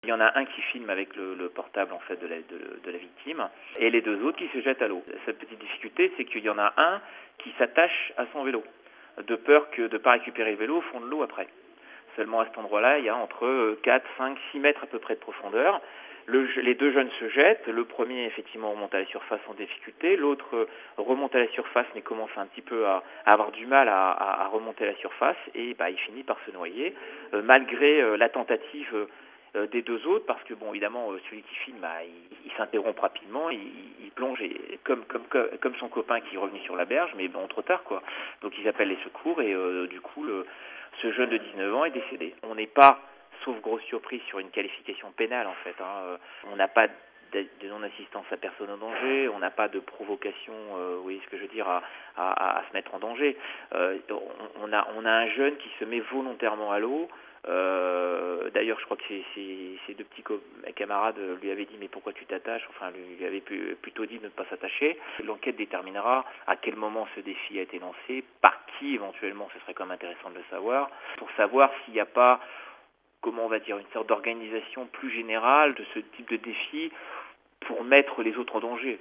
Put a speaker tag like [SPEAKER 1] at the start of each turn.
[SPEAKER 1] Il y en a un qui filme avec le portable en fait de la victime et les deux autres qui se jettent à l'eau. Cette petite difficulté, c'est qu'il y en a un qui s'attache à son vélo, de peur que de ne pas récupérer le vélo au fond de l'eau après. Seulement à cet endroit-là, il y a entre 4, 5, 6 mètres à peu près de profondeur. Les deux jeunes se jettent. Le premier, effectivement, remonte à la surface sans difficulté. L'autre remonte à la surface mais commence un petit peu à avoir du mal à remonter à la surface. Et il finit par se noyer, malgré la tentative des deux autres, parce que, bon, évidemment, celui qui filme, il s'interrompt rapidement, il plonge, et comme son copain qui est revenu sur la berge, mais bon, trop tard, quoi. Donc, ils appellent les secours, et du coup, ce jeune de 19 ans est décédé. On n'est pas, sauf grosse surprise, sur une qualification pénale, en fait. On n'a pas de non-assistance à personne en danger, on n'a pas de provocation, vous voyez ce que je veux dire, à se mettre en danger. On a un jeune qui se met volontairement à l'eau. D'ailleurs, je crois que ses deux petits camarades lui avaient dit mais pourquoi tu t'attaches, enfin lui avait plutôt dit de ne pas s'attacher. L'enquête déterminera à quel moment ce défi a été lancé, par qui éventuellement, ce serait quand même intéressant de le savoir, pour savoir s'il n'y a pas, comment on va dire, une sorte d'organisation plus générale de ce type de défi pour mettre les autres en danger.